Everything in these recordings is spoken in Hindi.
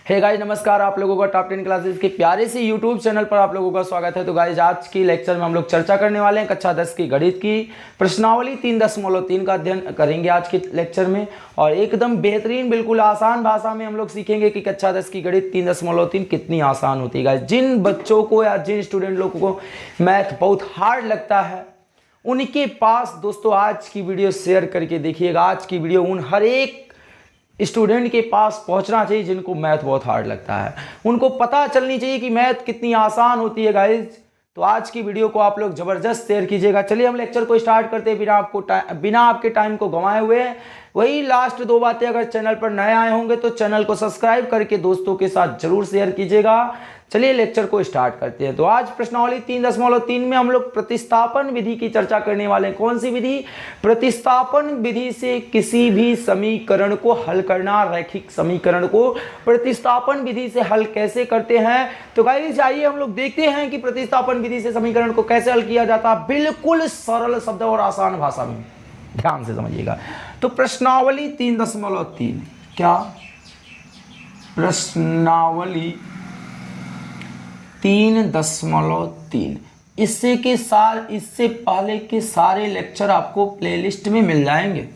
हे गाइस नमस्कार, आप लोगों का टॉप 10 क्लासेस के प्यारे से यूट्यूब चैनल पर आप लोगों का स्वागत है। तो गाइस आज की लेक्चर में हम लोग चर्चा करने वाले हैं कक्षा 10 की गणित की प्रश्नावली 3.3 का अध्ययन करेंगे आज के लेक्चर में। और एकदम बेहतरीन बिल्कुल आसान भाषा में हम लोग सीखेंगे कि कक्षा 10 की गणित 3.3 कितनी आसान होती है। गाइस जिन बच्चों को या जिन स्टूडेंट लोगों को मैथ बहुत हार्ड लगता है उनके पास दोस्तों आज की वीडियो शेयर करके देखिएगा। आज की वीडियो उन हर एक स्टूडेंट के पास पहुंचना चाहिए जिनको मैथ बहुत हार्ड लगता है, उनको पता चलनी चाहिए कि मैथ कितनी आसान होती है। गाइज तो आज की वीडियो को आप लोग जबरदस्त शेयर कीजिएगा। चलिए हम लेक्चर को स्टार्ट करते हैं बिना आपके टाइम को गंवाए हुए। वही लास्ट दो बातें, अगर चैनल पर नए आए होंगे तो चैनल को सब्सक्राइब करके दोस्तों के साथ जरूर शेयर कीजिएगा। चलिए लेक्चर को स्टार्ट करते हैं। तो आज प्रश्नावली 3.3 में हम लोग प्रतिस्थापन विधि की चर्चा करने वाले हैं। कौन सी विधि? प्रतिस्थापन विधि से किसी भी समीकरण को हल करना। रैखिक समीकरण को प्रतिस्थापन विधि से हल कैसे करते हैं? तो गाइस आइए हम लोग देखते हैं कि प्रतिस्थापन विधि से समीकरण को कैसे हल किया जाता है, बिल्कुल सरल शब्द और आसान भाषा में। ध्यान से समझिएगा। तो प्रश्नावली 3.3 क्या? प्रश्नावली 3.3 इससे पहले के सारे लेक्चर आपको प्लेलिस्ट में मिल जाएंगे।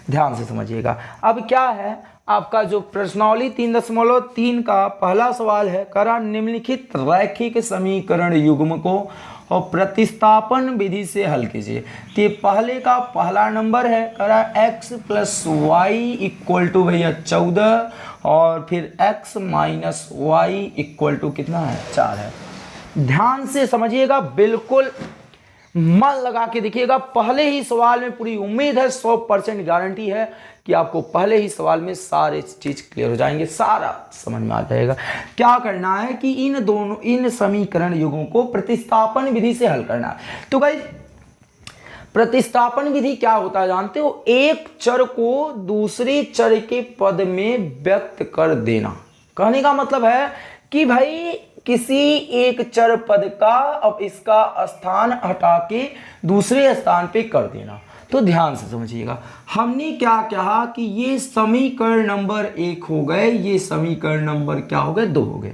ध्यान से समझिएगा। अब क्या है आपका जो प्रश्नावली 3.3 का पहला सवाल है, करा निम्नलिखित रैखिक समीकरण युग्म को और प्रतिस्थापन विधि से हल कीजिए। तो ये पहले का पहला नंबर है, करा x plus y equal to भैया 14 और फिर x minus y equal to कितना है? 4 है। ध्यान से समझिएगा, बिल्कुल मन लगा के देखिएगा। पहले ही सवाल में पूरी उम्मीद है, 100% गारंटी है कि आपको पहले ही सवाल में सारे चीज क्लियर हो जाएंगे, सारा समझ में आ जाएगा। क्या करना है कि इन समीकरण युग्मों को प्रतिस्थापन विधि से हल करना है। तो गाइस प्रतिस्थापन विधि क्या होता है जानते हो? एक चर को दूसरे चर के पद में व्यक्त कर देना। कहने का मतलब है कि भाई किसी एक चर पद का अब इसका स्थान हटा के दूसरे स्थान पे कर देना। तो ध्यान से समझिएगा, हमने क्या कहा कि ये समीकरण नंबर 1 हो गए, ये समीकरण नंबर क्या हो गए? 2 हो गए।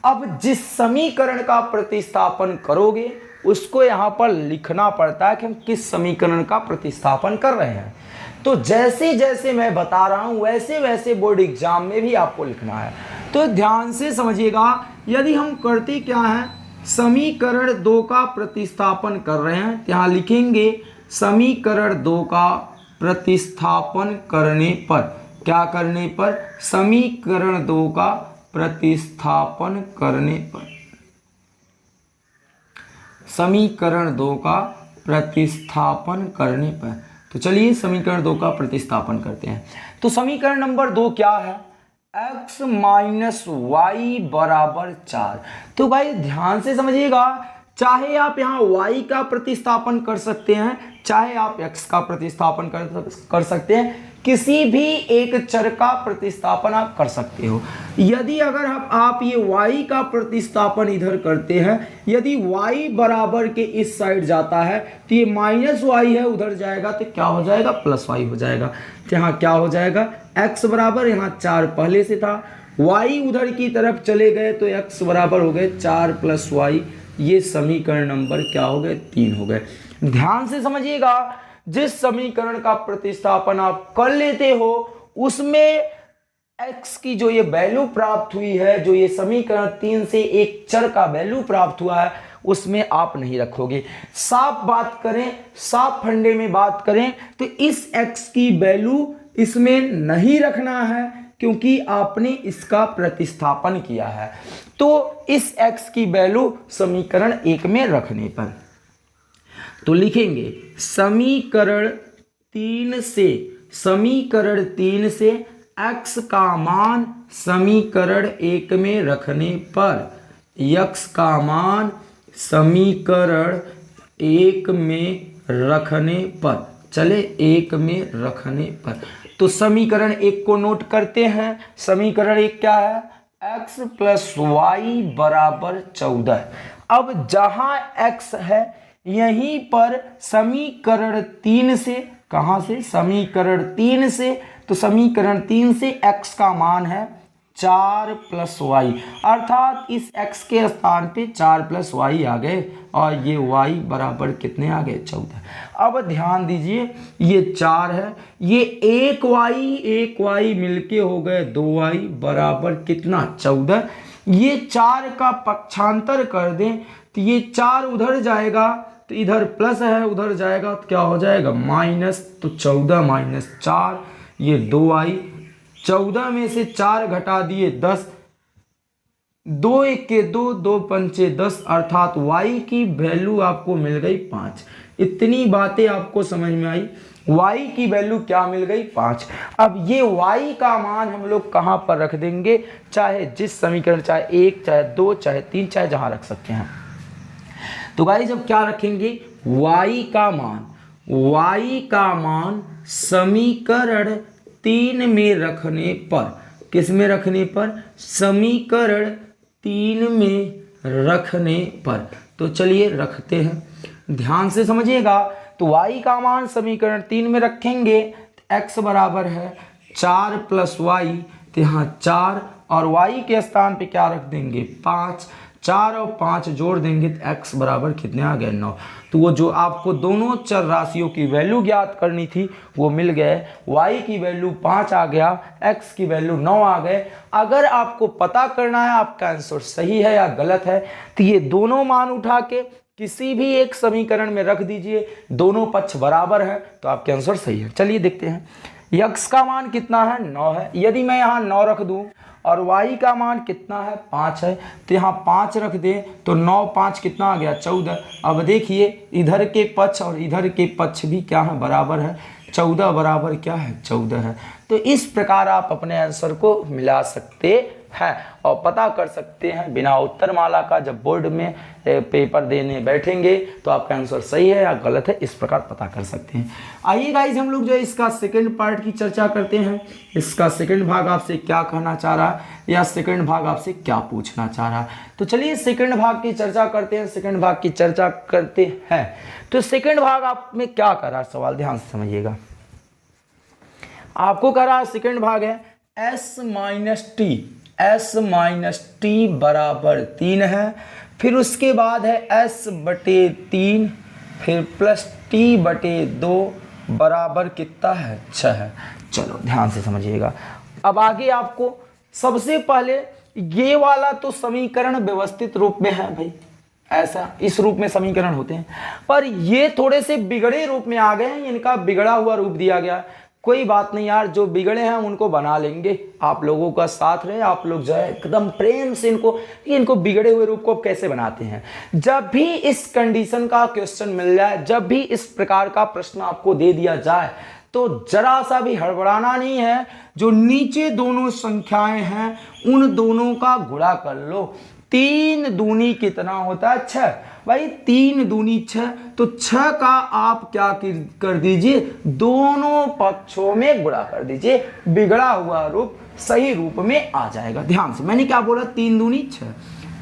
अब जिस समीकरण का प्रतिस्थापन करोगे उसको यहां पर लिखना पड़ता है कि हम किस समीकरण का प्रतिस्थापन कर रहे हैं। तो जैसे जैसे मैं बता रहा हूं वैसे वैसे बोर्ड एग्जाम में भी आपको लिखना है। तो ध्यान से समझिएगा। यदि हम करते क्या है, समीकरण 2 का प्रतिस्थापन कर रहे हैं, यहां लिखेंगे समीकरण 2 का प्रतिस्थापन करने पर, क्या करने पर? समीकरण 2 का प्रतिस्थापन करने पर, समीकरण 2 का प्रतिस्थापन करने पर। तो चलिए समीकरण 2 का प्रतिस्थापन करते हैं। तो समीकरण नंबर 2 क्या है? x माइनस वाई बराबर 4। तो भाई ध्यान से समझिएगा, चाहे आप यहाँ y का प्रतिस्थापन कर सकते हैं, चाहे आप x का प्रतिस्थापन कर सकते हैं, किसी भी एक चर का प्रतिस्थापन आप कर सकते हो। यदि अगर आप ये y का प्रतिस्थापन इधर करते हैं, यदि y बराबर के इस साइड जाता है तो ये माइनस वाई है, उधर जाएगा तो क्या हो जाएगा? प्लस वाई हो जाएगा। तो यहाँ क्या हो जाएगा? x बराबर, यहाँ 4 पहले से था, y उधर की तरफ चले गए तो x बराबर हो गए 4 प्लस वाई। ये समीकरण नंबर क्या हो गए? 3 हो गए। ध्यान से समझिएगा, जिस समीकरण का प्रतिस्थापन आप कर लेते हो उसमें x की जो ये वैल्यू प्राप्त हुई है, जो ये समीकरण 3 से एक चर का वैल्यू प्राप्त हुआ है, उसमें आप नहीं रखोगे। साफ बात करें, साफ फंडे में बात करें तो इस x की वैल्यू इसमें नहीं रखना है क्योंकि आपने इसका प्रतिस्थापन किया है। तो इस x की वैल्यू समीकरण 1 में रखने पर तो लिखेंगे समीकरण 3 से x का मान समीकरण 1 में रखने पर, x का मान समीकरण 1 में रखने पर, चले 1 में रखने पर। तो समीकरण 1 को नोट करते हैं। समीकरण 1 क्या है? x प्लस वाई बराबर 14। अब जहां x है यहीं पर समीकरण 3 से, कहां से? समीकरण 3 से। तो समीकरण 3 से x का मान है 4 प्लस वाई, अर्थात इस x के स्थान पे 4 प्लस वाई आ गए और ये y बराबर कितने आ गए 14। अब ध्यान दीजिए ये 4 है, ये एक y मिलके हो गए 2y बराबर कितना 14। ये 4 का पक्षांतर कर दें तो ये 4 उधर जाएगा तो इधर प्लस है, उधर जाएगा तो क्या हो जाएगा माइनस, तो 14 माइनस 4 ये 2y, 14 में से 4 घटा दिए 10, 2 1 के 2, 2 पंचे 10, अर्थात y की वैल्यू आपको मिल गई 5। इतनी बातें आपको समझ में आई, y की वैल्यू क्या मिल गई 5। अब ये y का मान हम लोग कहाँ पर रख देंगे, चाहे जिस समीकरण, चाहे 1 चाहे 2 चाहे 3 चाहे जहाँ रख सकते हैं। तो गाइस जब क्या रखेंगे y का मान समीकरण 3 में रखने पर, किस में रखने पर, समीकरण 3 में रखने पर। तो चलिए रखते हैं, ध्यान से समझिएगा। तो y का मान समीकरण 3 में रखेंगे तो x बराबर है 4 प्लस वाई, तो यहाँ 4 और y के स्थान पे क्या रख देंगे 5, 4 और 5 जोड़ देंगे तो x बराबर कितने आ गए 9। तो वो जो आपको दोनों चर राशियों की वैल्यू ज्ञात करनी थी वो मिल गए, y की वैल्यू 5 आ गया, x की वैल्यू 9 आ गए। अगर आपको पता करना है आपका आंसर सही है या गलत है तो ये दोनों मान उठा के किसी भी एक समीकरण में रख दीजिए, दोनों पक्ष बराबर है तो आपके आंसर सही है। चलिए देखते हैं, x का मान कितना है 9 है, यदि मैं यहाँ 9 रख दूँ और y का मान कितना है 5 है तो यहाँ 5 रख दें तो 9 5 कितना आ गया 14। अब देखिए इधर के पक्ष और इधर के पक्ष भी क्या है बराबर है, 14 बराबर क्या है 14 है। तो इस प्रकार आप अपने आंसर को मिला सकते हैं और पता कर सकते हैं बिना उत्तर माला का। जब बोर्ड में पेपर देने बैठेंगे तो आपका आंसर सही है या गलत है, इस प्रकार पता कर सकते हैं। आइए गाइज हम लोग जो इसका सेकंड पार्ट की चर्चा करते हैं। इसका सेकंड भाग आपसे क्या कहना चाह रहा है या सेकंड भाग आपसे क्या पूछना चाह रहा है। तो चलिए सेकंड भाग की चर्चा करते हैं। सेकंड भाग की चर्चा करते हैं तो सेकंड भाग आप में क्या कर रहा है, सवाल ध्यान से समझिएगा। आपको कह रहा है सेकंड भाग है s माइनस टी बराबर 3 है, फिर उसके बाद है s बटे 3, फिर प्लस t बटे 2 बराबर कितना है 6 है। चलो ध्यान से समझिएगा। अब आगे आपको सबसे पहले ये वाला तो समीकरण व्यवस्थित रूप में है भाई, ऐसा इस रूप में समीकरण होते हैं, पर ये थोड़े से बिगड़े रूप में आ गए हैं, इनका बिगड़ा हुआ रूप दिया गया। कोई बात नहीं यार, जो बिगड़े हैं उनको बना लेंगे, आप लोगों का साथ रहे, आप लोग जो है एकदम प्रेम से इनको बिगड़े हुए रूप को कैसे बनाते हैं। जब भी इस कंडीशन का क्वेश्चन मिल जाए, जब भी इस प्रकार का प्रश्न आपको दे दिया जाए तो जरा सा भी हड़बड़ाना नहीं है। जो नीचे दोनों संख्याएं हैं उन दोनों का गुणा कर लो। 3 दूनी कितना होता है 6, भाई 3 दूनी 6, तो 6 का आप क्या कर दीजिए दोनों पक्षों में गुणा कर दीजिए, बिगड़ा हुआ रूप सही रूप में आ जाएगा। ध्यान से मैंने क्या बोला 3 दूनी 6,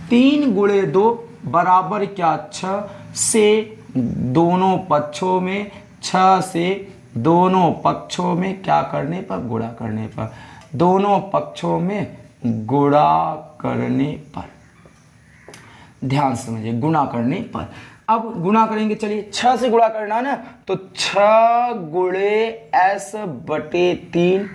3 गुणे 2 बराबर क्या 6 से दोनों पक्षों में, 6 से दोनों पक्षों में क्या करने पर गुणा करने पर, दोनों पक्षों में गुणा करने पर, ध्यान से समझिए गुणा करने पर। अब गुणा करेंगे, चलिए 6 से गुणा करना है ना, तो 6 गुणे s बटे 3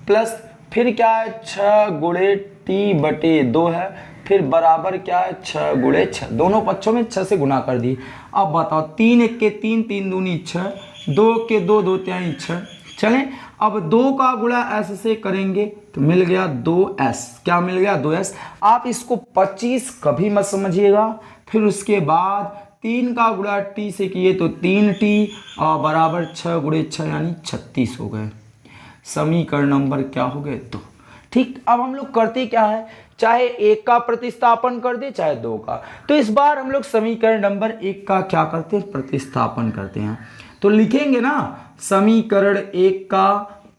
प्लस फिर क्या है 6 गुणे t बटे 2 है, फिर बराबर क्या है 6 गुणे 6, दोनों पक्षों में 6 से गुणा कर दी। अब बताओ 3 1 के 3, 3 दूनी 6, 2 के 2, 2 3 6। चलें अब 2 का गुणा s से करेंगे तो मिल गया 2s, क्या मिल गया 2s। आप इसको 25 कभी मत समझिएगा। फिर उसके बाद 3 का गुणा t से किए तो 3t और बराबर 6 गुणे 6 यानी 36 हो गए। समीकरण नंबर क्या हो गए 2। ठीक, अब हम लोग करते क्या है, चाहे 1 का प्रतिस्थापन कर दे चाहे 2 का, तो इस बार हम लोग समीकरण नंबर 1 का क्या करते हैं प्रतिस्थापन करते हैं। तो लिखेंगे ना समीकरण 1 का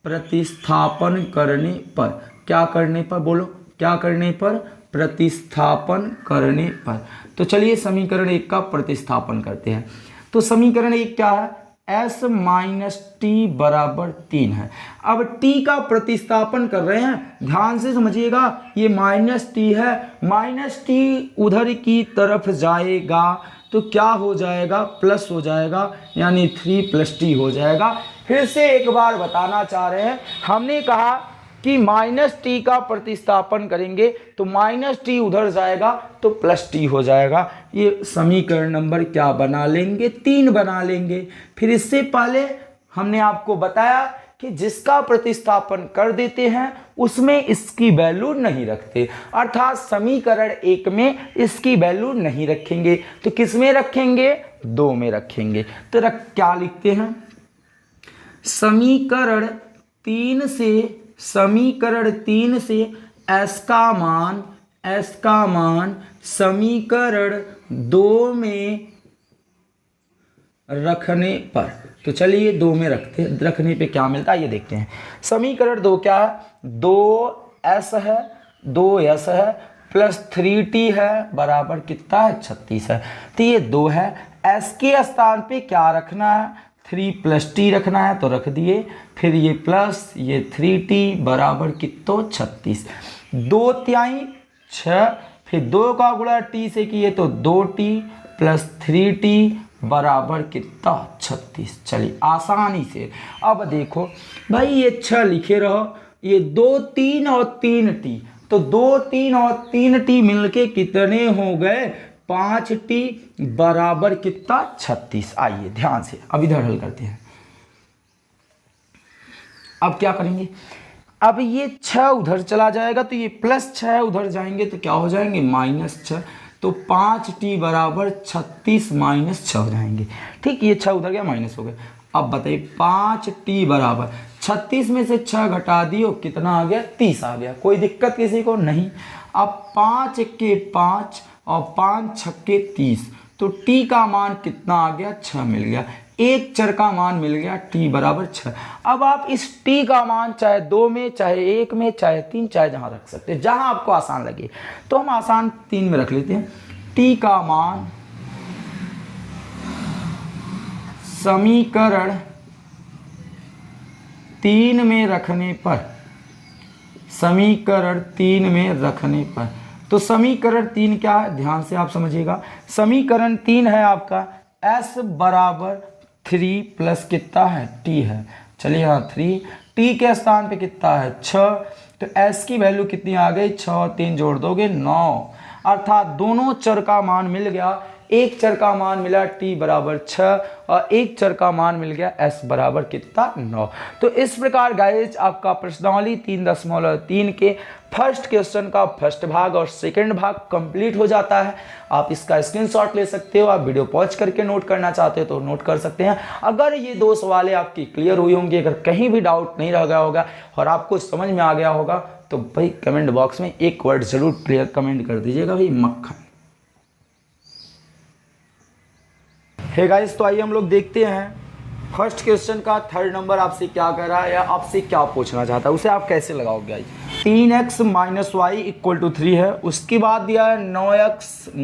प्रतिस्थापन करने पर, क्या करने पर बोलो, क्या करने पर प्रतिस्थापन करने पर। तो चलिए समीकरण 1 का प्रतिस्थापन करते हैं। तो समीकरण 1 क्या है s माइनस टी बराबर 3 है। अब t का प्रतिस्थापन कर रहे हैं, ध्यान से समझिएगा, ये माइनस टी है, माइनस टी उधर की तरफ जाएगा तो क्या हो जाएगा, प्लस हो जाएगा, यानी 3 + t हो जाएगा। फिर से एक बार बताना चाह रहे हैं, हमने कहा कि माइनस टी का प्रतिस्थापन करेंगे तो माइनस टी उधर जाएगा तो प्लस टी हो जाएगा। ये समीकरण नंबर क्या बना लेंगे, 3 बना लेंगे। फिर इससे पहले हमने आपको बताया कि जिसका प्रतिस्थापन कर देते हैं उसमें इसकी वैल्यू नहीं रखते, अर्थात समीकरण 1 में इसकी वैल्यू नहीं रखेंगे तो किस में रखेंगे, 2 में रखेंगे। तो क्या लिखते हैं, समीकरण 3 से s का मान समीकरण 2 में रखने पर, तो चलिए 2 में रखने पे क्या मिलता है ये देखते हैं। समीकरण 2 क्या है, 2s है, 2s है प्लस 3t है बराबर कितना है, 36 है। तो ये 2 है, s के स्थान पे क्या रखना है, 3 + t रखना है तो रख दिए, फिर ये प्लस ये 3t बराबर कितना, 36, 2 तिहाई 6, फिर 2 का गुणा t से किए तो 2t + 3t बराबर कितना, 36। चलिए आसानी से अब देखो भाई, ये 6 लिखे रहो, ये 2 3 और 3t, तो 2 3 और 3t मिलके कितने हो गए, 5t बराबर कितना, 36। आइए ध्यान से अब इधर हल करते हैं। अब क्या करेंगे, अब ये 6 उधर चला जाएगा तो ये +6 उधर जाएंगे तो क्या हो जाएंगे, -6, तो 5t बराबर 36 - 6 हो जाएंगे। ठीक, ये 6 उधर गया, माइनस हो गया। अब बताइए 5t बराबर 36 में से 6 घटा दियो, कितना आ गया, 30 आ गया। कोई दिक्कत किसी को नहीं। अब 5 के 5 और 5 छक्के 30, तो t का मान कितना आ गया, 6 मिल गया। एक चर का मान मिल गया, t बराबर 6। अब आप इस t का मान चाहे 2 में, चाहे 1 में, चाहे 3, चाहे जहां रख सकते हैं, जहां आपको आसान लगे। तो हम आसान 3 में रख लेते हैं। t का मान समीकरण 3 में रखने पर, समीकरण 3 में रखने पर, तो समीकरण 3 क्या है, ध्यान से आप समझिएगा। समीकरण 3 है आपका s बराबर 3 प्लस कितना है, t है। चलिए यहाँ 3, t के स्थान पे कितना है, 6, तो s की वैल्यू कितनी आ गई, 6 और 3 जोड़ दोगे 9, अर्थात दोनों चर का मान मिल गया। एक चर का मान मिला t बराबर 6 और एक चर का मान मिल गया s बराबर कितना, 9। तो इस प्रकार गाइस आपका प्रश्नावली 3.3 के फर्स्ट क्वेश्चन का फर्स्ट भाग और सेकंड भाग कंप्लीट हो जाता है। आप इसका स्क्रीनशॉट ले सकते हो, आप वीडियो पॉज करके नोट करना चाहते हो तो नोट कर सकते हैं। अगर ये 2 सवालें आपकी क्लियर हुई होंगी, अगर कहीं भी डाउट नहीं रह गया होगा और आपको समझ में आ गया होगा तो भाई कमेंट बॉक्स में एक वर्ड जरूर क्लियर कमेंट कर दीजिएगा, भाई मक्खन। हे गाइस, तो आइए हम लोग देखते हैं फर्स्ट क्वेश्चन का थर्ड नंबर आपसे क्या कह रहा है या आपसे क्या पूछना चाहता है, उसे आप कैसे लगाओगे गाइस। 3x - y = 3 है, उसके बाद दिया है 9x -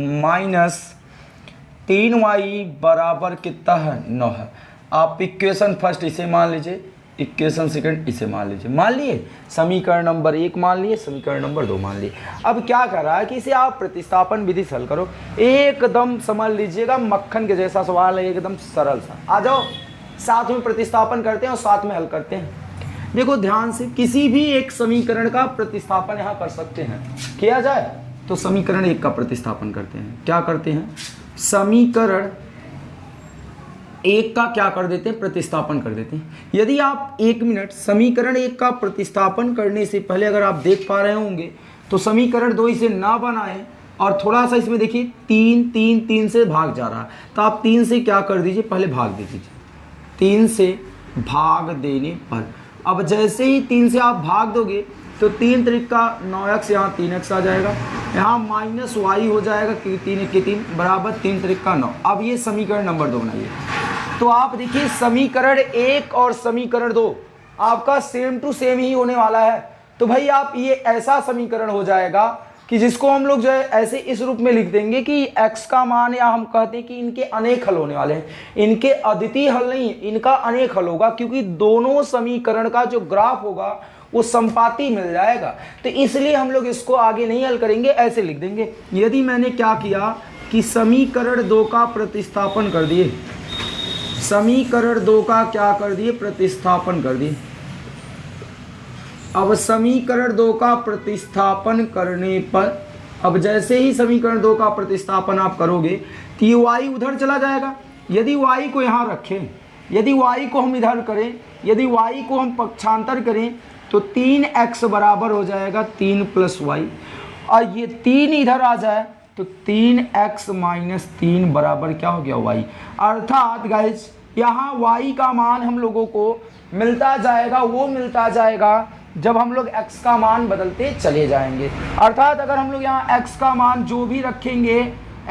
3y बराबर कितना है, 9 है। आप इक्वेशन फर्स्ट इसे मान लीजिए, इक्वेशन सेकंड इसे मान लीजिए, मान लिए समीकरण नंबर 1 मान लिए, समीकरण नंबर 2 मान लिए। अब क्या कर रहा है कि इसे आप प्रतिस्थापन विधि से हल करो, एकदम समझ लीजिएगा मक्खन के जैसा सवाल है, एकदम सरल सा। आ जाओ साथ में प्रतिस्थापन करते हैं और साथ में हल करते हैं। देखो ध्यान से, किसी भी एक समीकरण का प्रतिस्थापन यहाँ कर सकते हैं, किया जाए तो समीकरण 1 का प्रतिस्थापन करते हैं। क्या करते हैं, समीकरण 1 का क्या कर देते हैं, प्रतिस्थापन कर देते हैं। यदि आप 1 मिनट समीकरण 1 का प्रतिस्थापन करने से पहले अगर आप देख पा रहे होंगे तो समीकरण 2 इसे ना बनाएं और थोड़ा सा इसमें देखिए 3 से भाग जा रहा है, तो आप 3 से क्या कर दीजिए, पहले भाग दे दीजिए। 3 से भाग देने पर, अब जैसे ही 3 से आप भाग दोगे तो 3 त्रिक का 9x, यहाँ 3x आ जाएगा, यहाँ -y हो जाएगा क्योंकि 3 के 3 बराबर 3 त्रिक का 9। अब ये समीकरण नंबर 2 बनाइए। तो आप देखिए समीकरण 1 और समीकरण 2 आपका सेम टू सेम ही होने वाला है। तो भाई आप ये ऐसा समीकरण हो जाएगा कि जिसको हम लोग जो है ऐसे इस रूप में लिख देंगे कि x का मान, या हम कहते हैं कि इनके अनेक हल होने वाले हैं। इनके अद्वितीय हल नहीं, इनका अनेक हल होगा, क्योंकि दोनों समीकरण का जो ग्राफ होगा वो संपाती मिल जाएगा। तो इसलिए हम लोग इसको आगे नहीं हल करेंगे, ऐसे लिख देंगे। यदि मैंने क्या किया कि समीकरण 2 का प्रतिस्थापन कर दिए, समीकरण 2 का क्या कर दिए, प्रतिस्थापन कर दिए। अब समीकरण 2 का प्रतिस्थापन करने पर, अब जैसे ही समीकरण 2 का प्रतिस्थापन आप करोगे तो ये y उधर चला जाएगा। यदि y को यहाँ रखें, यदि y को हम इधर करें, यदि y को हम पक्षांतर करें तो 3x बराबर हो जाएगा 3 + y, और ये 3 इधर आ जाए तो 3x - 3 बराबर क्या हो गया, y। अर्थात गाइस यहाँ y का मान हम लोगों को मिलता जाएगा, वो मिलता जाएगा जब हम लोग x का मान बदलते चले जाएंगे। अर्थात अगर हम लोग यहाँ x का मान जो भी रखेंगे,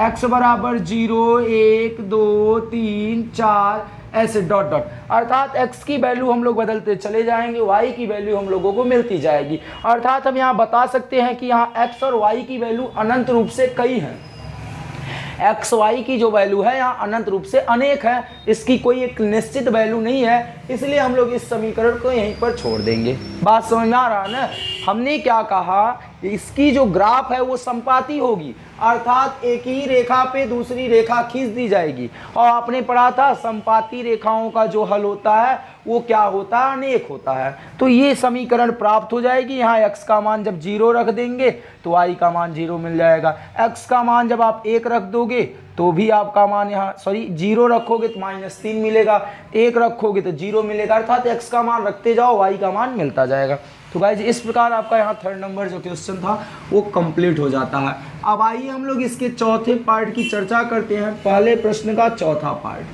x बराबर 0, 1, 2, 3, 4 ऐसे डॉट डॉट, अर्थात x की वैल्यू हम लोग बदलते चले जाएंगे, y की वैल्यू हम लोगों को मिलती जाएगी। अर्थात हम यहाँ बता सकते हैं कि यहाँ x और y की वैल्यू अनंत रूप से कई हैं। एक्स वाई की जो वैल्यू है यहाँ अनंत रूप से अनेक है, इसकी कोई एक निश्चित वैल्यू नहीं है, इसलिए हम लोग इस समीकरण को यहीं पर छोड़ देंगे। बात समझ में आ रहा है ना। हमने क्या कहा, इसकी जो ग्राफ है वो संपाती होगी, अर्थात एक ही रेखा पे दूसरी रेखा खींच दी जाएगी। और आपने पढ़ा था संपाती रेखाओं का जो हल होता है वो क्या होता है, अनेक होता है। तो ये समीकरण प्राप्त हो जाएगी। यहाँ x का मान जब 0 रख देंगे तो y का मान 0 मिल जाएगा। x का मान जब आप 1 रख दोगे तो भी आपका मान यहाँ 0 रखोगे तो -3 मिलेगा, 1 रखोगे तो 0 मिलेगा। अर्थात x का मान रखते जाओ, y का मान मिलता जाएगा। तो गाइज इस प्रकार आपका यहाँ 3rd नंबर जो क्वेश्चन था वो कंप्लीट हो जाता है। अब आइए हम लोग इसके चौथे पार्ट की चर्चा करते हैं। पहले प्रश्न का चौथा पार्ट,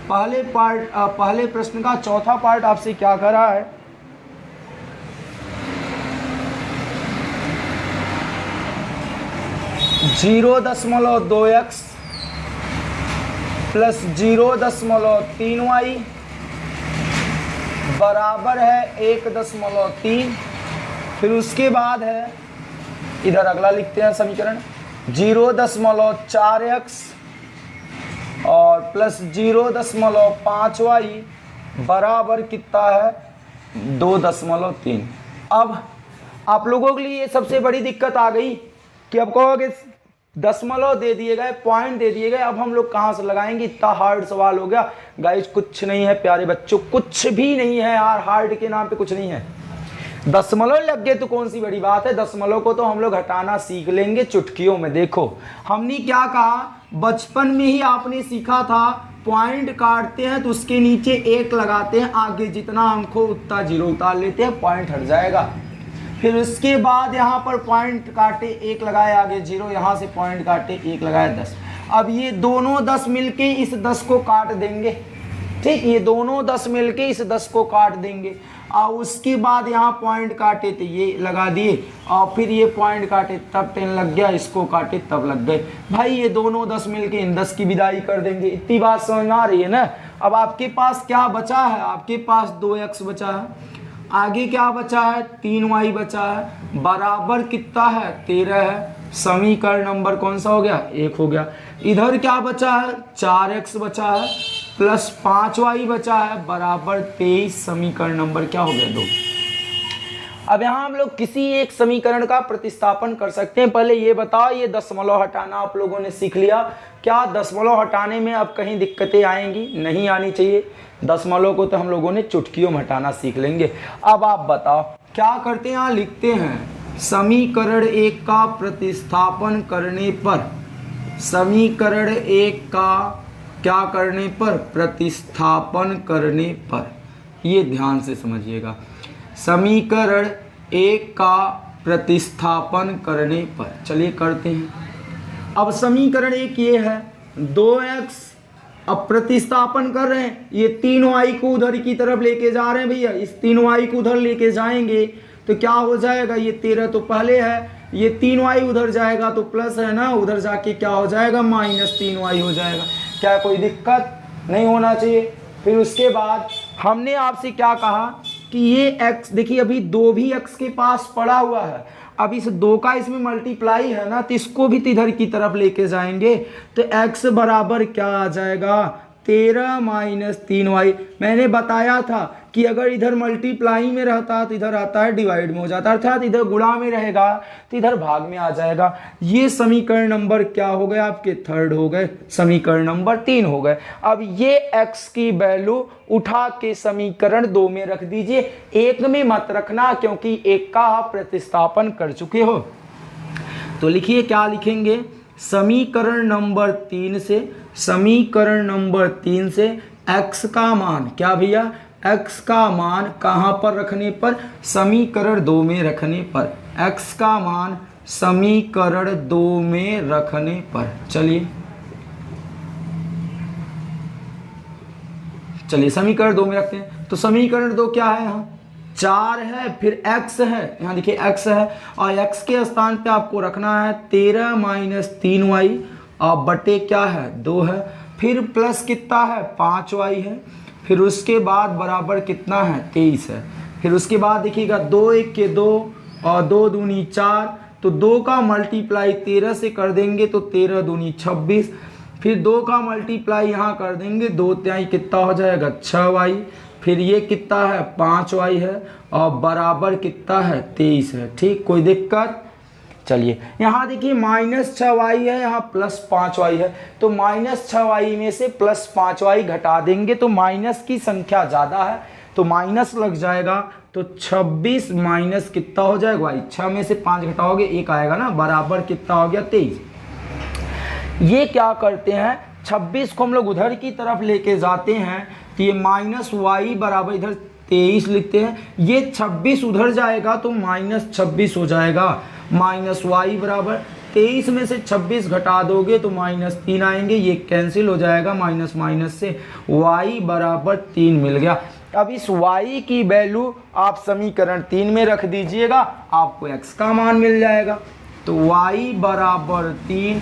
पहले प्रश्न का चौथा पार्ट आपसे क्या कर रहा है, (0.2x + 0.3y बराबर है 1.3। फिर उसके बाद है, इधर अगला लिखते हैं समीकरण, 0.4x और प्लस 0.5y बराबर कितना है 2.3। अब आप लोगों के लिए ये सबसे बड़ी दिक्कत आ गई कि अब कहोगे दशमलव दे दिए गए, पॉइंट दे दिए गए, अब हम लोग कहाँ से लगाएंगे, इतना हार्ड सवाल हो गया। गाइस कुछ नहीं है प्यारे बच्चों, कुछ भी नहीं है यार, हार्ड के नाम पे कुछ नहीं है। दशमलव लग गए तो कौन सी बड़ी बात है, दशमलव को तो हम लोग हटाना सीख लेंगे चुटकियों में। देखो हमने क्या कहा, बचपन में ही आपने सीखा था पॉइंट काटते हैं तो उसके नीचे 1 लगाते हैं, आगे जितना अंक हो उतना 0 उतार लेते हैं, पॉइंट हट जाएगा। फिर उसके बाद यहाँ पर पॉइंट काटे 1 लगाए, आगे 0, यहाँ से पॉइंट काटे 1 लगाए 10। अब ये दोनों 10 मिलके इस 10 को काट देंगे, ठीक, ये दोनों 10 मिलके इस 10 को काट देंगे। और उसके बाद यहाँ पॉइंट काटे तो ये लगा दिए, और फिर ये पॉइंट काटे तब 10 लग गया, इसको काटे तब लग गए। भाई ये दोनों 10 मिलके इन 10 की विदाई कर देंगे। इतनी बात समझ में आ रही है ना। अब आपके पास क्या बचा है, आपके पास 2x बचा है, आगे क्या बचा है 3y बचा है, बराबर कितना है 13 है। समीकरण नंबर कौन सा हो गया, 1 हो गया। इधर क्या बचा है 4x बचा है, प्लस 5y बचा है, बराबर 23। समीकरण नंबर क्या हो गया 2। अब यहाँ हम लोग किसी एक समीकरण का प्रतिस्थापन कर सकते हैं। पहले ये बताओ, ये दशमलव हटाना आप लोगों ने सीख लिया, क्या दशमलव हटाने में अब कहीं दिक्कतें आएंगी, नहीं आनी चाहिए। दशमलव को तो हम लोगों ने चुटकियों में हटाना सीख लेंगे। अब आप बताओ क्या करते हैं, यहाँ लिखते हैं समीकरण 1 का प्रतिस्थापन करने पर, समीकरण 1 का क्या करने पर, प्रतिस्थापन करने पर, ये ध्यान से समझिएगा, समीकरण 1 का प्रतिस्थापन करने पर। चलिए करते हैं। अब समीकरण 1 ये है 2x, अब प्रतिस्थापन कर रहे हैं, ये 3y को उधर की तरफ लेके जा रहे हैं भैया, इस 3y को उधर लेके जाएंगे तो क्या हो जाएगा, ये 13 तो पहले है, ये 3y उधर जाएगा तो प्लस है ना, उधर जाके क्या हो जाएगा -3y हो जाएगा। क्या कोई दिक्कत नहीं होना चाहिए। फिर उसके बाद हमने आपसे क्या कहा कि ये x, देखिए अभी 2 भी x के पास पड़ा हुआ है, अब इस 2 का इसमें मल्टीप्लाई है ना, तो इसको भी तो इधर की तरफ लेके जाएंगे, तो x बराबर क्या आ जाएगा 13 माइनस 3y। मैंने बताया था कि अगर इधर मल्टीप्लाई में रहता तो इधर आता है डिवाइड में हो जाता, अर्थात इधर गुणा में रहेगा तो इधर भाग में आ जाएगा। ये समीकरण नंबर क्या हो गए आपके, थर्ड हो गए, समीकरण नंबर 3 हो गए। अब ये x की वैल्यू उठा के समीकरण 2 में रख दीजिए, 1 में मत रखना क्योंकि 1 का आप प्रतिस्थापन कर चुके हो। तो लिखिए क्या लिखेंगे, समीकरण नंबर 3 से x का मान, क्या भैया, x का मान कहाँ पर रखने पर, समीकरण 2 में रखने पर, x का मान समीकरण 2 में रखने पर। चलिए समीकरण 2 में रखते हैं। तो समीकरण 2 क्या है, यहाँ 4 है, फिर x है, यहाँ देखिए x है, और x के स्थान पे आपको रखना है 13 माइनस 3y और बटे क्या है 2 है, फिर प्लस कितना है 5y है, फिर उसके बाद बराबर कितना है 23 है। फिर उसके बाद देखिएगा 2 1 के 2 और 2 दूनी 4, तो 2 का मल्टीप्लाई 13 से कर देंगे तो 13 दूनी 26, फिर 2 का मल्टीप्लाई यहाँ कर देंगे 2 तिहाई कितना हो जाएगा 6y, फिर ये कितना है 5y है और बराबर कितना है 23 है। ठीक, कोई दिक्कत। चलिए यहाँ देखिए -6y है, यहाँ +5y है, तो -6y में से +5y घटा देंगे तो माइनस की संख्या ज़्यादा है तो माइनस लग जाएगा, तो 26 माइनस कितना हो जाएगा y, 6 में से 5 घटाओगे 1 आएगा ना, बराबर कितना हो गया 23। ये क्या करते हैं, 26 को हम लोग उधर की तरफ लेके जाते हैं तो ये -y बराबर इधर 23 लिखते हैं, ये 26 उधर जाएगा तो -26 हो जाएगा, -y बराबर 23 में से 26 घटा दोगे तो -3 आएंगे, ये कैंसिल हो जाएगा, माइनस माइनस से y बराबर 3 मिल गया। अब इस y की वैल्यू आप समीकरण 3 में रख दीजिएगा, आपको x का मान मिल जाएगा। तो y बराबर 3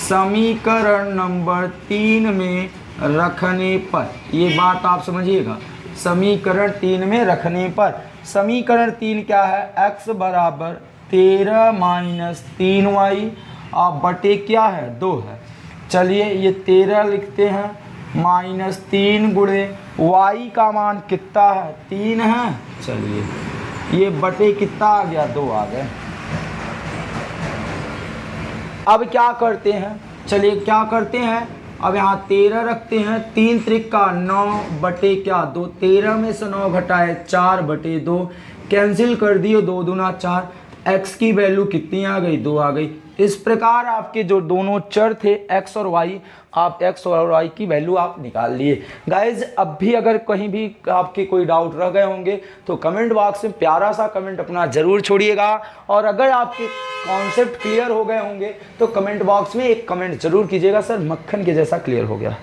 समीकरण नंबर 3 में रखने पर, ये बात आप समझिएगा, समीकरण 3 में रखने पर, समीकरण 3 क्या है, x बराबर 13 माइनस 3y और बटे क्या है 2 है। चलिए ये 13 लिखते हैं, -3 गुणे y का मान कितना है 3 है, चलिए ये बटे कितना आ गया 2 आ गए। अब क्या करते हैं, चलिए क्या करते हैं, अब यहाँ 13 रखते हैं, 3 त्रिका 9 बटे क्या 2, 13 में से 9 घटाए 4 बटे 2, कैंसिल कर दिए 2 दूना 4, x की वैल्यू कितनी आ गई 2 आ गई। इस प्रकार आपके जो दोनों चर थे x और y, आप x और y की वैल्यू आप निकाल लिए। गाइज अब भी अगर कहीं भी आपके कोई डाउट रह गए होंगे तो कमेंट बॉक्स में प्यारा सा कमेंट अपना ज़रूर छोड़िएगा, और अगर आपके कॉन्सेप्ट क्लियर हो गए होंगे तो कमेंट बॉक्स में एक कमेंट ज़रूर कीजिएगा, सर मक्खन के जैसा क्लियर हो गया।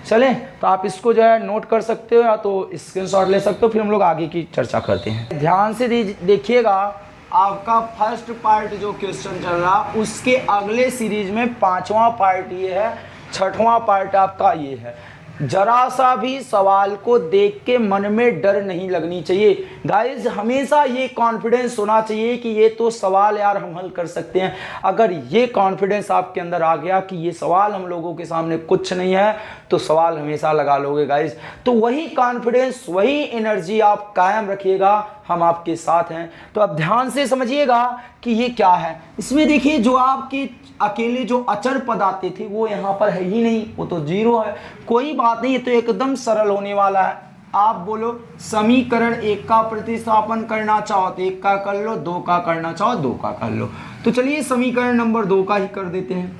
चलें, तो आप इसको जो है नोट कर सकते हो या तो स्क्रीनशॉट ले सकते हो, फिर हम लोग आगे की चर्चा करते हैं। ध्यान से देखिएगा, आपका फर्स्ट पार्ट जो क्वेश्चन चल रहा उसके अगले सीरीज में 5वां पार्ट ये है, 6वां पार्ट आपका ये है। जरा सा भी सवाल को देख के मन में डर नहीं लगनी चाहिए गाइज, हमेशा ये कॉन्फिडेंस होना चाहिए कि ये तो सवाल यार हम हल कर सकते हैं। अगर ये कॉन्फिडेंस आपके अंदर आ गया कि ये सवाल हम लोगों के सामने कुछ नहीं है तो सवाल हमेशा लगा लोगे गाइज। तो वही कॉन्फिडेंस, वही एनर्जी आप कायम रखिएगा, हम आपके साथ हैं। तो अब ध्यान से समझिएगा कि ये क्या है। इसमें देखिए जो आपके अकेले जो अचर पद आते थे वो यहाँ पर है ही नहीं, वो तो 0 है। कोई बात नहीं, ये तो एकदम सरल होने वाला है। आप बोलो समीकरण 1 का प्रतिस्थापन करना चाहो तो 1 का कर लो, 2 का करना चाहो 2 का कर लो। तो चलिए समीकरण नंबर 2 का ही कर देते हैं।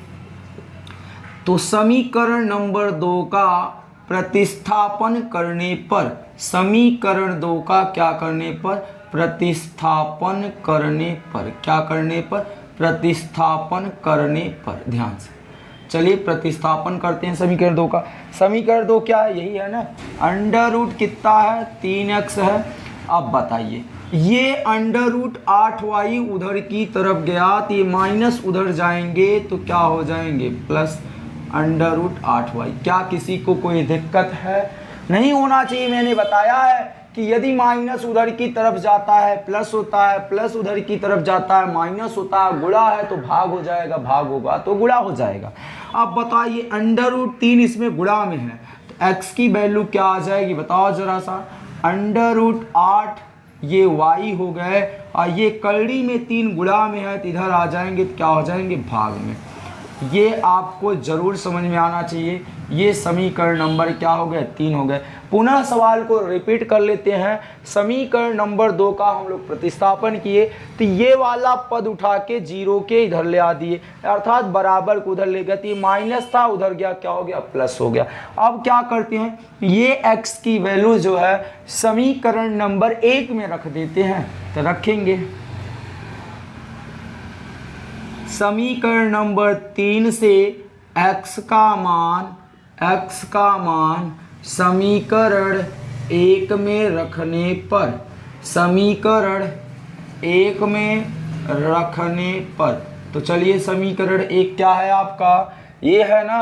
तो समीकरण नंबर 2 का प्रतिस्थापन करने पर, समीकरण 2 का क्या करने पर, प्रतिस्थापन करने पर, क्या करने पर, प्रतिस्थापन करने पर। ध्यान से चलिए प्रतिस्थापन करते हैं समीकरण 2 का। समीकरण 2 क्या है, यही है ना, अंडर रूट कितना है 3x है। अब बताइए ये अंडर रूट 8y उधर की तरफ गया तो ये माइनस उधर जाएंगे तो क्या हो जाएंगे प्लस अंडर रूट 8y। क्या किसी को कोई दिक्कत है? नहीं होना चाहिए। मैंने बताया है कि यदि माइनस उधर की तरफ जाता है प्लस होता है, प्लस उधर की तरफ जाता है माइनस होता है, गुणा है तो भाग हो जाएगा, भाग होगा तो गुणा हो जाएगा। अब बताइए √3 इसमें गुणा में है तो x की वैल्यू क्या आ जाएगी बताओ जरा सा। √8 ये y हो गए और ये कड़ी में 3 गुणा में है तो इधर आ जाएंगे तो क्या हो जाएंगे भाग में। ये आपको जरूर समझ में आना चाहिए। ये समीकरण नंबर क्या हो गए 3 हो गए। पुनः सवाल को रिपीट कर लेते हैं। समीकरण नंबर 2 का हम लोग प्रतिस्थापन किए तो ये वाला पद उठा के 0 के इधर ले आ दिए, अर्थात बराबर को उधर ले गए, तो ये माइनस था उधर गया क्या हो गया प्लस हो गया। अब क्या करते हैं ये x की वैल्यू जो है समीकरण नंबर 1 में रख देते हैं। तो रखेंगे समीकरण नंबर 3 से x का मान समीकरण 1 में रखने पर, समीकरण 1 में रखने पर, तो चलिए समीकरण 1 क्या है आपका, ये है ना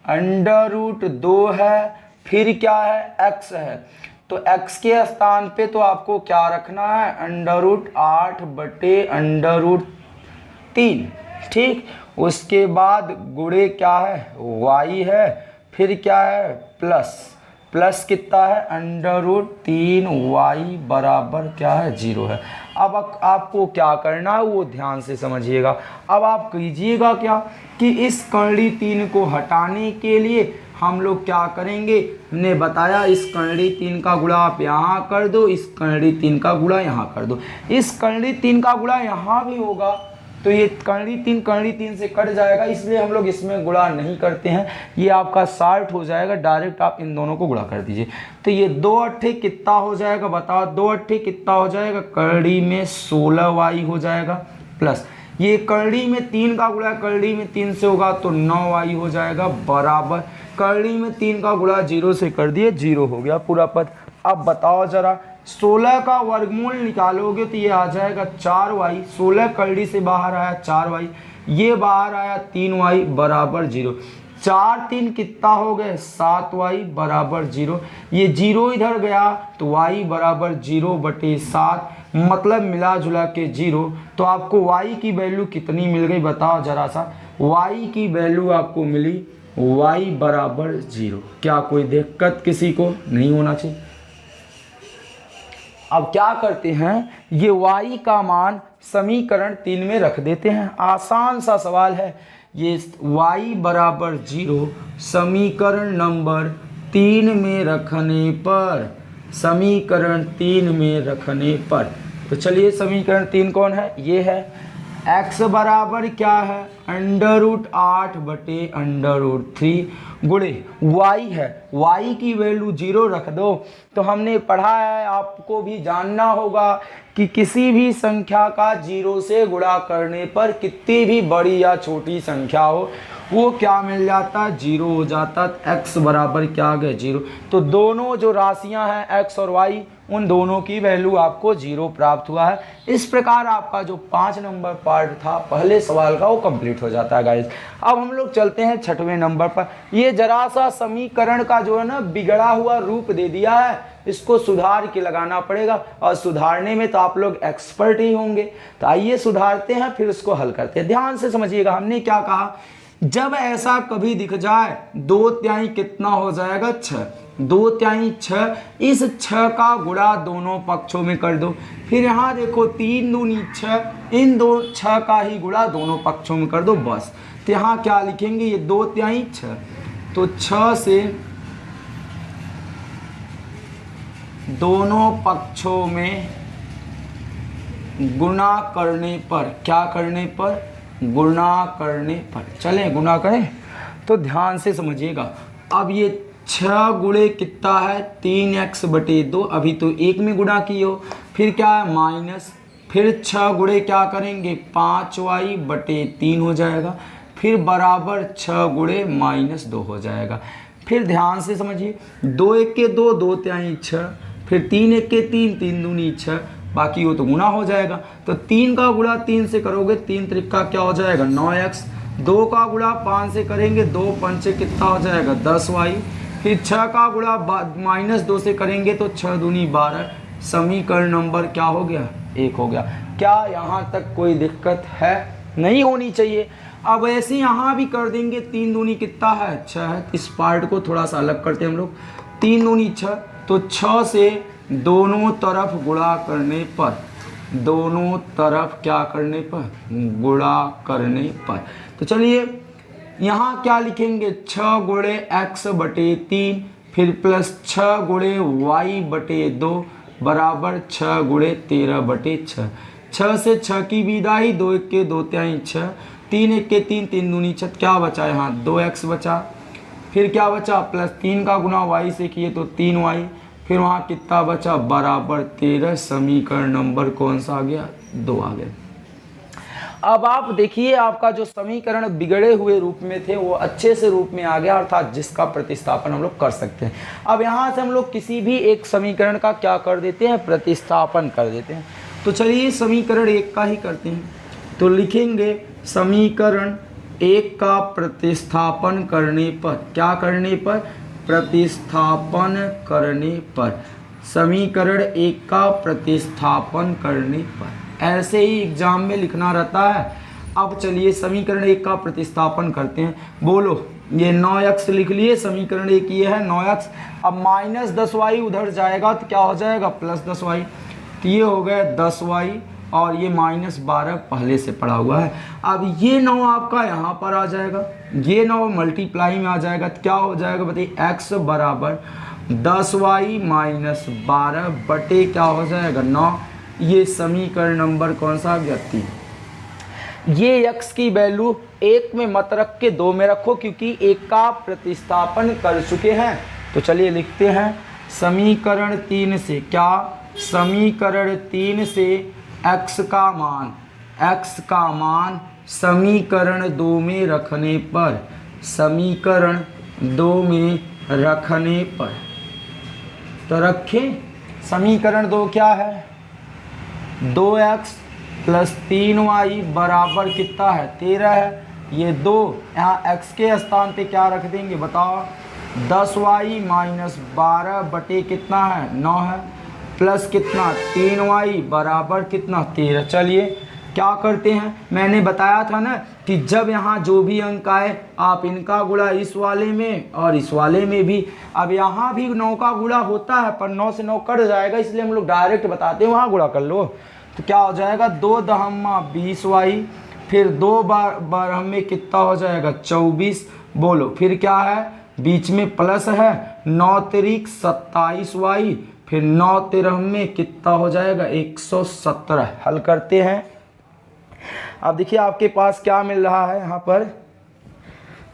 √2 है, फिर क्या है x है, तो x के स्थान पे तो आपको क्या रखना है √8 बटे √3, ठीक। उसके बाद गुणे क्या है y है, फिर क्या है प्लस कितना है √3y बराबर क्या है 0 है। अब आपको क्या करना है वो ध्यान से समझिएगा। अब आप कीजिएगा क्या कि इस कर्णी 3 को हटाने के लिए हम लोग क्या करेंगे, हमने बताया इस कर्णी 3 का गुणा आप यहाँ कर दो, इस कर्णी 3 का गुणा यहाँ कर दो, इस कर्णी 3 का गुणा यहाँ भी होगा तो ये कर्णी 3 से कट जाएगा, इसलिए हम लोग इसमें गुणा नहीं करते हैं। ये आपका 60 हो जाएगा, डायरेक्ट आप इन दोनों को गुणा कर दीजिए। तो ये 2 अट्ठे कितना हो जाएगा बताओ, 2 अट्ठे कितना हो जाएगा, कर्णी में 16y हो जाएगा, प्लस ये कर्णी में 3 का गुणा कर्णी में 3 से होगा तो 9y हो जाएगा, बराबर कर्णी में 3 का गुणा 0 से कर दिए 0 हो गया पूरा पद। अब बताओ जरा 16 का वर्गमूल निकालोगे तो ये आ जाएगा 4y, 16 कर्णी से बाहर आया 4y, ये बाहर आया 3y बराबर 0, 4 3 कितना हो गए 7y बराबर 0, ये 0 इधर गया तो y बराबर 0 बटे 7, मतलब मिला जुला के 0। तो आपको y की वैल्यू कितनी मिल गई बताओ जरा सा, y की वैल्यू आपको मिली y बराबर 0। क्या कोई दिक्कत किसी को नहीं होना चाहिए। अब क्या करते हैं ये y का मान समीकरण 3 में रख देते हैं, आसान सा सवाल है। ये y बराबर 0 समीकरण नंबर 3 में रखने पर, समीकरण 3 में रखने पर, तो चलिए समीकरण 3 कौन है, ये है। x बराबर क्या है √8 बटे √3 गुणे y है, y की वैल्यू 0 रख दो। तो हमने पढ़ा है, आपको भी जानना होगा कि किसी भी संख्या का 0 से गुणा करने पर कितनी भी बड़ी या छोटी संख्या हो वो क्या मिल जाता 0 हो जाता। x बराबर क्या आ गया 0, तो दोनों जो राशियां हैं x और y उन दोनों की वैल्यू आपको 0 प्राप्त हुआ है। इस प्रकार आपका जो 5 नंबर पार्ट था पहले सवाल का वो कंप्लीट हो जाता है गाइस। अब हम लोग चलते हैं 6वें नंबर पर। ये जरा सा समीकरण का जो है ना बिगड़ा हुआ रूप दे दिया है, इसको सुधार के लगाना पड़ेगा और सुधारने में तो आप लोग एक्सपर्ट ही होंगे। तो आइए सुधारते हैं फिर उसको हल करते हैं। ध्यान से समझिएगा, हमने क्या कहा, जब ऐसा कभी दिख जाए 2/3 कितना हो जाएगा 6, 2/3 6, इस 6 का गुणा दोनों पक्षों में कर दो। फिर यहाँ देखो 3 दूनी 6, इन 6 का ही गुणा दोनों पक्षों में कर दो बस। तो यहाँ क्या लिखेंगे, ये 2/3 6, तो 6 से दोनों पक्षों में गुणा करने पर, क्या करने पर, गुणा करने पर, चलें गुणा करें। तो ध्यान से समझिएगा, अब ये 6 गुणे कितना है 3x बटे 2, अभी तो 1 में गुणा किए हो, फिर क्या है माइनस, फिर 6 गुणे क्या करेंगे 5y बटे 3 हो जाएगा, फिर बराबर 6 गुणे -2 हो जाएगा। फिर ध्यान से समझिए, 2 1 के 2, 2/3 6, फिर 3 1 के 3, 3 दूनी 6, बाकी वो तो गुणा हो जाएगा। तो 3 का गुणा 3 से करोगे 3 त्रिका क्या हो जाएगा 9x, 2 का गुणा 5 से करेंगे 2 पंचे कितना हो जाएगा 10y, फिर 6 का गुणा -2 से करेंगे तो 6 दूनी 12, समीकरण नंबर क्या हो गया 1 हो गया। क्या यहाँ तक कोई दिक्कत है? नहीं होनी चाहिए। अब ऐसे यहाँ भी कर देंगे, 3 दूनी कितना है 6 है। इस पार्ट को थोड़ा सा अलग करते हैं हम लोग, 3 दूनी 6, तो 6 से दोनों तरफ गुणा करने पर, दोनों तरफ क्या करने पर गुणा करने पर, तो चलिए यहाँ क्या लिखेंगे 6 गुणे x बटे 3, फिर प्लस 6 गुणे y बटे 2 बराबर 6 गुणे 13 बटे 6। 6 से 6 की विदाई, 2 1 के 2 तिहाई 6, 3 1 के 3, 3 दूनी 6, क्या बचा यहाँ 2x बचा। फिर क्या बचा प्लस 3 का गुना y से किए तो 3y, फिर वहाँ कितना बचा बराबर 13। समीकरण नंबर कौन सा आ गया 2 आ गया। अब आप देखिए आपका जो समीकरण बिगड़े हुए रूप में थे वो अच्छे से रूप में आ गया, अर्थात जिसका प्रतिस्थापन हम लोग कर सकते हैं। अब यहाँ से हम लोग किसी भी एक समीकरण का क्या कर देते हैं प्रतिस्थापन कर देते हैं। तो चलिए समीकरण 1 का ही करते हैं। तो लिखेंगे समीकरण 1 का प्रतिस्थापन करने पर, क्या करने पर प्रतिस्थापन करने पर, समीकरण 1 का प्रतिस्थापन करने पर, ऐसे ही एग्जाम में लिखना रहता है। अब चलिए समीकरण 1 का प्रतिस्थापन करते हैं। बोलो, ये 9x लिख लिए, समीकरण 1 ये है 9x। अब -10y उधर जाएगा तो क्या हो जाएगा +10y, तो ये हो गया 10y, और ये -12 पहले से पड़ा हुआ है। अब ये 9 आपका यहाँ पर आ जाएगा, ये 9 मल्टीप्लाई में आ जाएगा, तो क्या हो जाएगा बताइए x बराबर 10y - 12 बटे क्या हो जाएगा 9। ये समीकरण नंबर कौन सा आ गया 3। ये x की वैल्यू 1 में मत रख के 2 में रखो, क्योंकि 1 का प्रतिस्थापन कर चुके हैं। तो चलिए लिखते हैं समीकरण 3 से, क्या समीकरण 3 से x का मान समीकरण 2 में रखने पर, समीकरण 2 में रखने पर, तो रखें समीकरण 2 क्या है 2x + 3y बराबर कितना है 13 है। ये 2 यहाँ x के स्थान पे क्या रख देंगे बताओ 10y - 12 बटे कितना है 9 है, प्लस कितना 3y बराबर कितना 13। चलिए क्या करते हैं, मैंने बताया था ना कि जब यहाँ जो भी अंक आए आप इनका गुणा इस वाले में और इस वाले में भी। अब यहाँ भी 9 का गुणा होता है पर 9 से 9 कट जाएगा, इसलिए हम लोग डायरेक्ट बताते हैं वहाँ गुणा कर लो। तो क्या हो जाएगा 2 दहम्मा 20y, फिर 2 बार हमें कितना हो जाएगा 24। बोलो फिर क्या है बीच में प्लस है 9 तिरिक 27y, फिर 9 तिरह में कितना हो जाएगा 117। हल करते हैं। अब देखिए आपके पास क्या मिल रहा है यहाँ पर,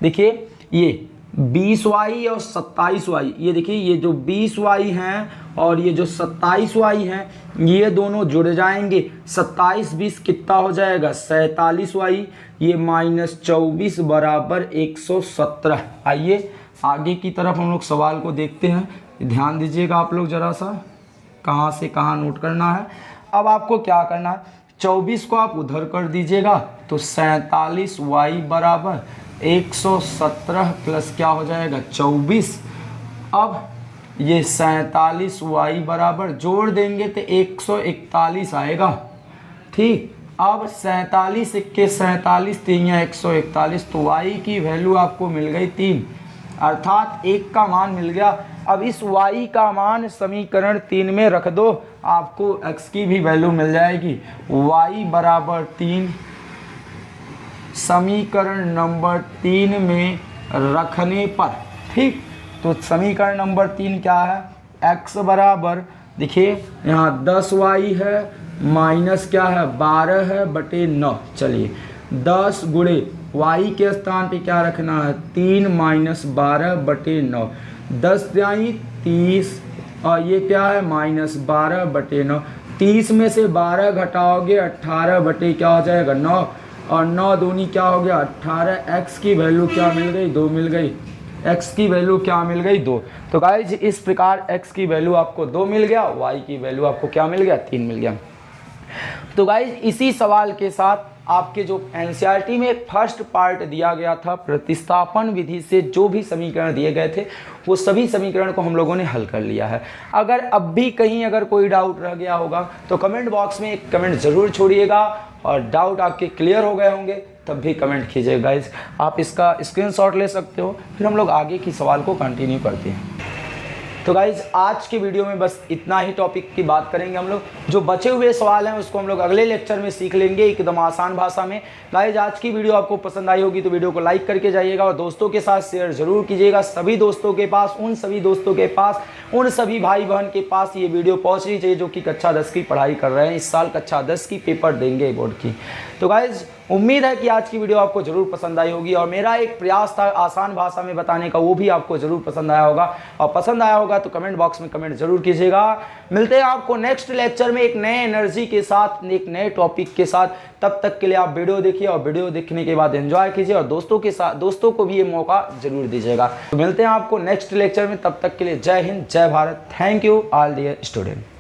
देखिए ये 20y और 27y, ये देखिए ये जो 20y हैं और ये जो 27y हैं ये दोनों जुड़ जाएंगे। 27 20 कितना हो जाएगा 47y, ये -24 बराबर 117। आइए आगे की तरफ हम लोग सवाल को देखते हैं। ध्यान दीजिएगा आप लोग ज़रा सा, कहाँ से कहाँ नोट करना है। अब आपको क्या करना है 24 को आप उधर कर दीजिएगा तो 47y बराबर 117 प्लस क्या हो जाएगा 24। अब ये 47y बराबर जोड़ देंगे तो 141 आएगा। ठीक, अब 47 के 47 3 141, तो y की वैल्यू आपको मिल गई 3, अर्थात 1 का मान मिल गया। अब इस y का मान समीकरण 3 में रख दो, आपको x की भी वैल्यू मिल जाएगी। y बराबर 3 समीकरण नंबर 3 में रखने पर, ठीक, तो समीकरण नंबर 3 क्या है x बराबर, देखिए यहाँ 10y है माइनस क्या है 12 है बटे 9। चलिए 10 गुणे y के स्थान पे क्या रखना है 3 - 12 बटे 9, 10 जाई 30 और ये क्या है -12 बटे 9। 30 में से 12 घटाओगे 18 बटे क्या हो जाएगा 9, और 9 दूनी क्या हो गया 18। x की वैल्यू क्या मिल गई 2 मिल गई, x की वैल्यू क्या मिल गई 2। तो गाइज इस प्रकार x की वैल्यू आपको 2 मिल गया, y की वैल्यू आपको क्या मिल गया 3 मिल गया। तो गाइज इसी सवाल के साथ आपके जो एनसीईआरटी में फर्स्ट पार्ट दिया गया था, प्रतिस्थापन विधि से जो भी समीकरण दिए गए थे वो सभी समीकरण को हम लोगों ने हल कर लिया है। अगर अब भी कहीं अगर कोई डाउट रह गया होगा तो कमेंट बॉक्स में एक कमेंट ज़रूर छोड़िएगा, और डाउट आपके क्लियर हो गए होंगे तब भी कमेंट कीजिए गाइज। आप इसका स्क्रीनशॉट ले सकते हो, फिर हम लोग आगे की सवाल को कंटिन्यू करते हैं। तो गाइज आज के वीडियो में बस इतना ही टॉपिक की बात करेंगे हम लोग। जो बचे हुए सवाल हैं उसको हम लोग अगले लेक्चर में सीख लेंगे एकदम आसान भाषा में। गाइज आज की वीडियो आपको पसंद आई होगी तो वीडियो को लाइक करके जाइएगा और दोस्तों के साथ शेयर जरूर कीजिएगा। सभी दोस्तों के पास, उन सभी दोस्तों के पास, उन सभी भाई बहन के पास ये वीडियो पहुँचनी चाहिए जो कि कक्षा 10 की पढ़ाई कर रहे हैं, इस साल कक्षा 10 की पेपर देंगे बोर्ड की। तो गाइज उम्मीद है कि आज की वीडियो आपको जरूर पसंद आई होगी, और मेरा एक प्रयास था आसान भाषा में बताने का, वो भी आपको जरूर पसंद आया होगा। और पसंद आया होगा तो कमेंट बॉक्स में कमेंट जरूर कीजिएगा। मिलते हैं आपको नेक्स्ट लेक्चर में एक नए एनर्जी के साथ, एक नए टॉपिक के साथ। तब तक के लिए आप वीडियो देखिए और वीडियो देखने के बाद एंजॉय कीजिए, और दोस्तों के साथ, दोस्तों को भी ये मौका जरूर दीजिएगा। तो मिलते हैं आपको नेक्स्ट लेक्चर में, तब तक के लिए जय हिंद, जय Bharat. Thank you all dear student.